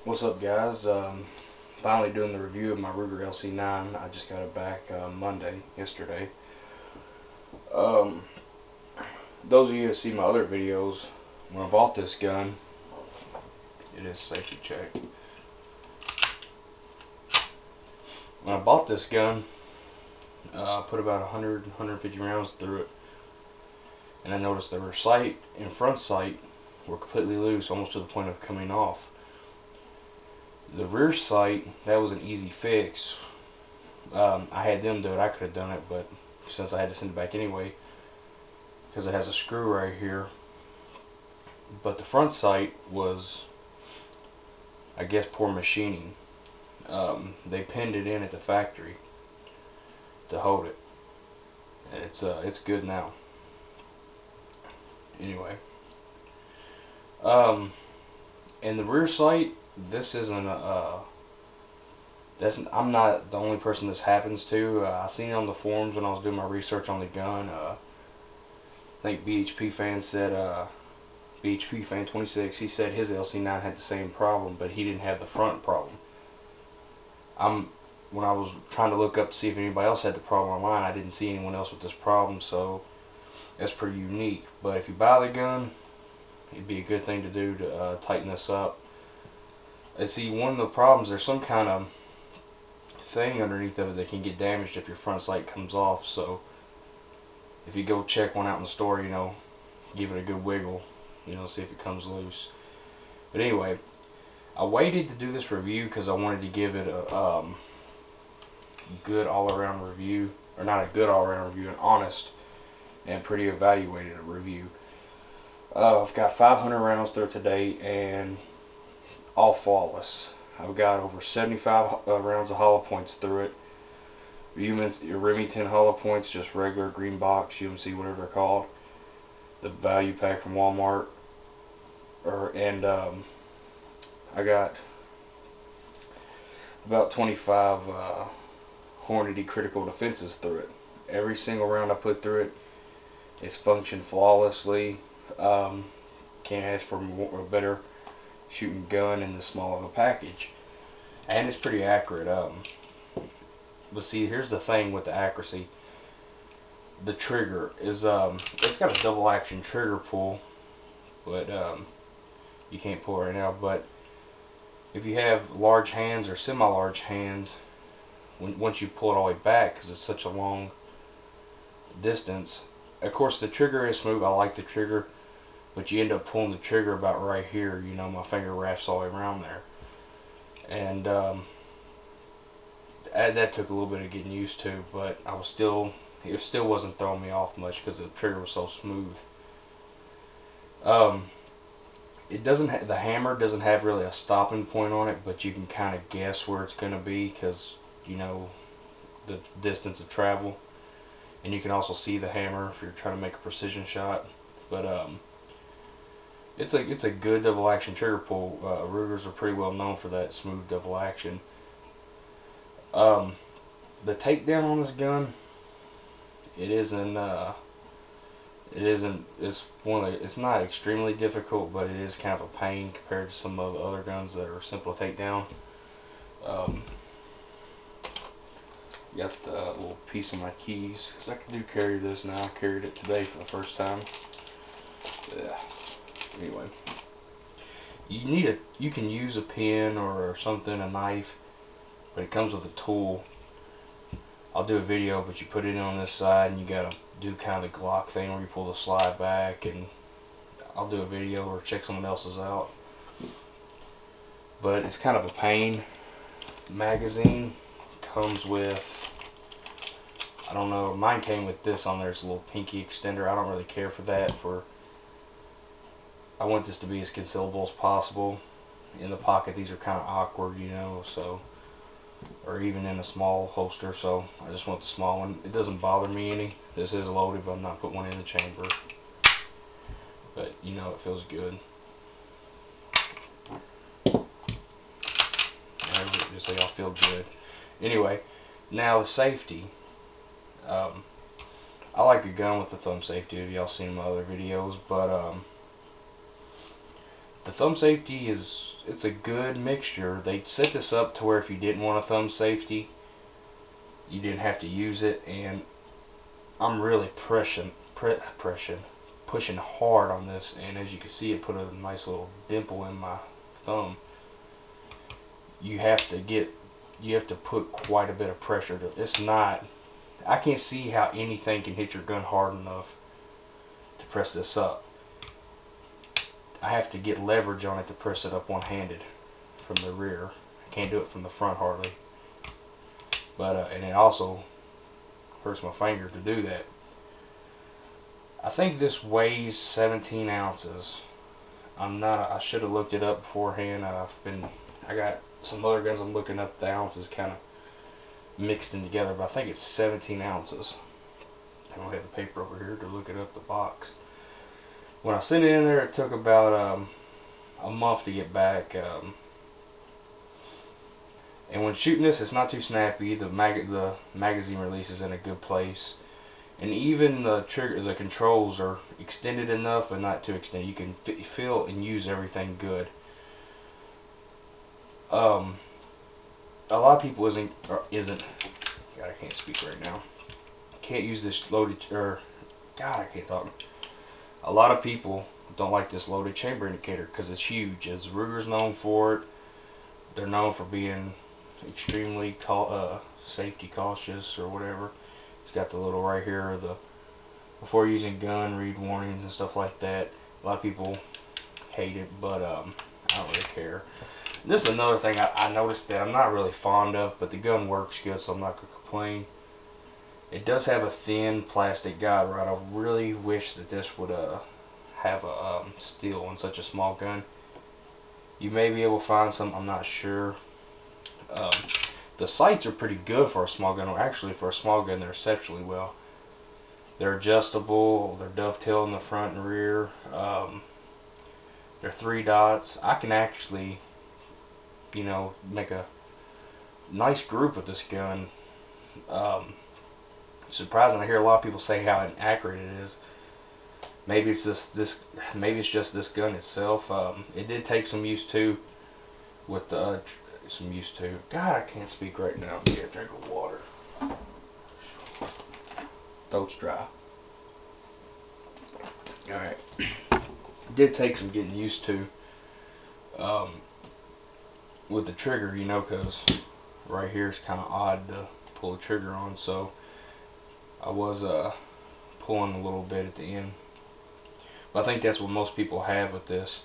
What's up, guys? Finally doing the review of my Ruger LC9. I just got it back yesterday. Um, those of you that see my other videos, when I bought this gun, it is safety check. When I bought this gun, I put about 150 rounds through it, and I noticed the rear sight and front sight were completely loose, almost to the point of coming off. The rear sight, that was an easy fix. I had them do it. I could have done it, but since I had to send it back anyway, because it has a screw right here. But the front sight was, I guess, poor machining. They pinned it in at the factory to hold it, and it's good now. Anyway, and the rear sight, this isn't I'm not the only person this happens to. I seen it on the forums when I was doing my research on the gun. I think BHP fan said, BHP fan 26, he said his LC9 had the same problem, but he didn't have the front problem. When I was trying to look up to see if anybody else had the problem online, I didn't see anyone else with this problem, so that's pretty unique. But if you buy the gun, it'd be a good thing to do to tighten this up. And see, one of the problems, there's some kind of thing underneath of it that can get damaged if your front sight comes off. So if you go check one out in the store, give it a good wiggle, see if it comes loose. But anyway, I waited to do this review because I wanted to give it a good all-around review, or not a good all-around review, an honest and pretty evaluated review. I've got 500 rounds through today, and all flawless. I've got over 75 rounds of hollow points through it. Remington hollow points, just regular green box, UMC, whatever they're called. The value pack from Walmart. I got about 25 Hornady critical defenses through it. Every single round I put through it, it's functioned flawlessly. Can't ask for a better shooting gun in this small of a package, and it's pretty accurate. But see, here's the thing with the accuracy. The trigger is it's got a double action trigger pull, but you can't pull it right now. But if you have large hands or semi-large hands, once you pull it all the way back, because it's such a long distance, of course the trigger is smooth. I like the trigger, but you end up pulling the trigger about right here. My finger wraps all the way around there, and that took a little bit of getting used to, but it still wasn't throwing me off much because the trigger was so smooth. It doesn't the hammer doesn't have really a stopping point on it, but you can kind of guess where it's going to be because the distance of travel, and you can also see the hammer if you're trying to make a precision shot. But it's a good double action trigger pull. Rugers are pretty well known for that smooth double action. The takedown on this gun, it's not extremely difficult, but it is kind of a pain compared to some of the other guns that are simple to take down. Got the little piece of my keys, because I do carry this now. I carried it today for the first time. Yeah. Anyway, you can use a pen or something, a knife, but it comes with a tool. I'll do a video, but you put it in on this side, and you gotta do kind of the Glock thing where you pull the slide back, and I'll do a video or check someone else's out. But it's kind of a pain. Magazine comes with, I don't know, mine came with this on there. It's a little pinky extender. I don't really care for that. I want this to be as concealable as possible. In the pocket, these are kind of awkward, so, or even in a small holster, so I just want the small one. It doesn't bother me any. This is loaded, but I'm not putting one in the chamber. But it feels good. Just so y'all feel good. Anyway, now the safety. I like a gun with the thumb safety. If y'all seen my other videos, but The thumb safety it's a good mixture. They set this up to where if you didn't want a thumb safety, you didn't have to use it, and I'm really pushing hard on this, and as you can see, it put a nice little dimple in my thumb. You have to put quite a bit of pressure to it's not I can't see how anything can hit your gun hard enough to press this up. I have to get leverage on it to press it up one-handed from the rear. I can't do it from the front hardly. But and it also hurts my finger to do that. I think this weighs 17 ounces. I should have looked it up beforehand. I got some other guns I'm looking up the ounces kind of mixed in together, but I think it's 17 ounces. I don't have the paper over here to look it up, the box. When I sent it in there, it took about a month to get back. And when shooting this, it's not too snappy. The magazine release is in a good place, and even the controls are extended enough, but not too extended. You can feel and use everything good. A lot of people isn't. God, I can't speak right now. Can't use this loaded God, I can't talk. A lot of people don't like this loaded chamber indicator because it's huge. As Ruger's known for it, they're known for being extremely safety cautious or whatever. It's got the little right here, the before using gun, read warnings and stuff like that. A lot of people hate it, but I don't really care. This is another thing I noticed that I'm not really fond of, but the gun works good, so I'm not going to complain. It does have a thin plastic guide rod. I really wish that this would have a steel on such a small gun. You may be able to find some, I'm not sure. The sights are pretty good for a small gun, or actually for a small gun they're exceptionally well. They're adjustable, they're dovetail in the front and rear. They're 3 dots. I can actually, make a nice group with this gun. Surprising, I hear a lot of people say how inaccurate it is. Maybe it's just this gun itself. It did take some use to, with God, I can't speak right now. Get a drink of water. Throat's dry. Alright. It did take some getting used to with the trigger, because right here it's kind of odd to pull the trigger on, so I was pulling a little bit at the end. But I think that's what most people have with this.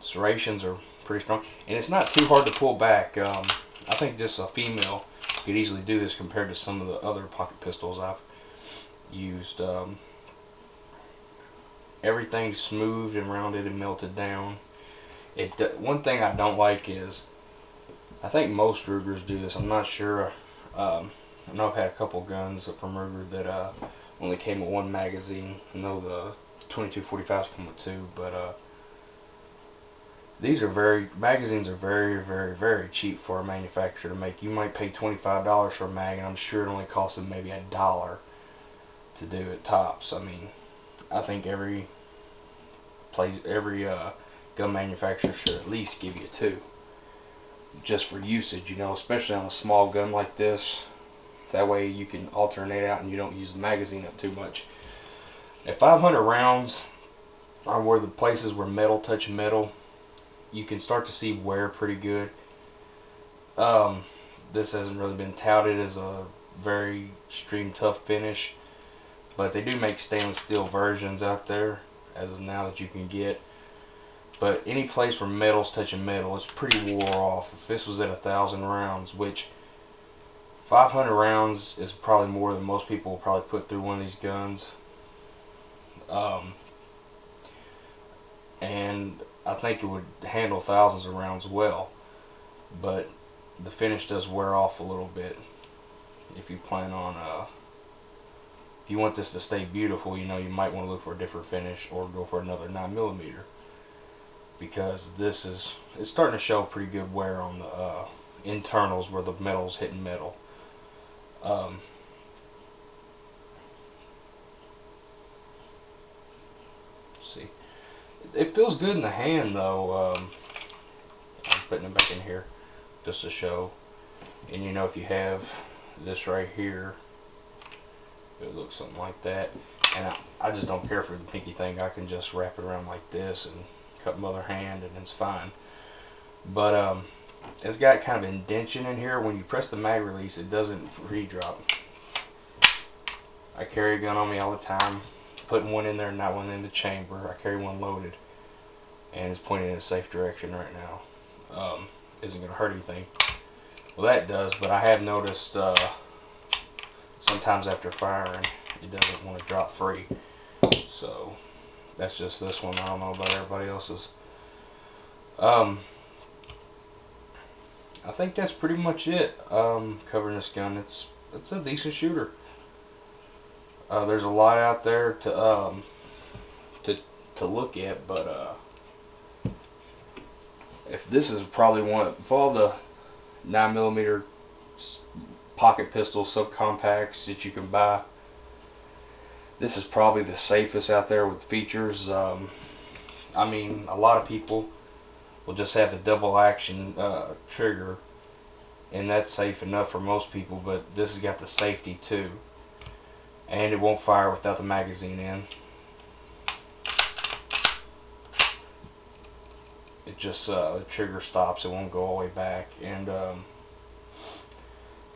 Serrations are pretty strong, and it's not too hard to pull back. I think just a female could easily do this compared to some of the other pocket pistols I've used. Everything's smooth and rounded and melted down. One thing I don't like is, I think most Rugers do this. I'm not sure. I know I've had a couple guns from Ruger that only came with 1 magazine. I know the 2245s come with 2, but magazines are very, very, very cheap for a manufacturer to make. You might pay $25 for a mag, and I'm sure it only costs them maybe $1 to do it tops. I mean, I think every gun manufacturer should at least give you 2, just for usage, especially on a small gun like this. That way you can alternate out and you don't use the magazine up too much. At 500 rounds are where the places where metal touch metal, you can start to see wear pretty good. This hasn't really been touted as a very extreme tough finish, but they do make stainless steel versions out there as of now that you can get. But any place where metal's touching metal, it's pretty wore off. If this was at 1,000 rounds, which 500 rounds is probably more than most people will probably put through one of these guns. And I think it would handle thousands of rounds well, but the finish does wear off a little bit. If you plan on, if you want this to stay beautiful, you might want to look for a different finish or go for another 9mm, because it's starting to show pretty good wear on the internals where the metal's hitting metal. Let's see. It feels good in the hand though. I'm putting it back in here just to show. And you know, if you have this right here, it looks something like that. And I just don't care for the pinky thing. I can just wrap it around like this and cut my other hand and it's fine. But it's got kind of indention in here. When you press the mag release, it doesn't re-drop. I carry a gun on me all the time, putting one in there and not one in the chamber. I carry one loaded, and it's pointing in a safe direction right now. Isn't going to hurt anything. Well, that does, but I have noticed sometimes after firing, it doesn't want to drop free. So that's just this one. I don't know about everybody else's. I think that's pretty much it. Covering this gun, it's a decent shooter. There's a lot out there to look at, but if this is probably one of all the 9mm pocket pistol subcompacts that you can buy, this is probably the safest out there with features. I mean, a lot of people will just have the double action trigger, and that's safe enough for most people, but this has got the safety too, and it won't fire without the magazine in. It just the trigger stops, it won't go all the way back. And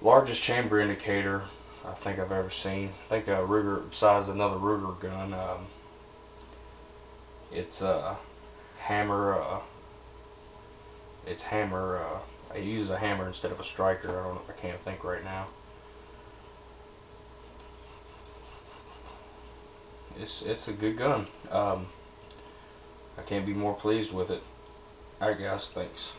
largest chamber indicator I think I've ever seen. I think a Ruger, besides another Ruger gun, it's hammer. It's hammer. It uses a hammer instead of a striker. I can't think right now. It's a good gun. I can't be more pleased with it. Alright guys, thanks.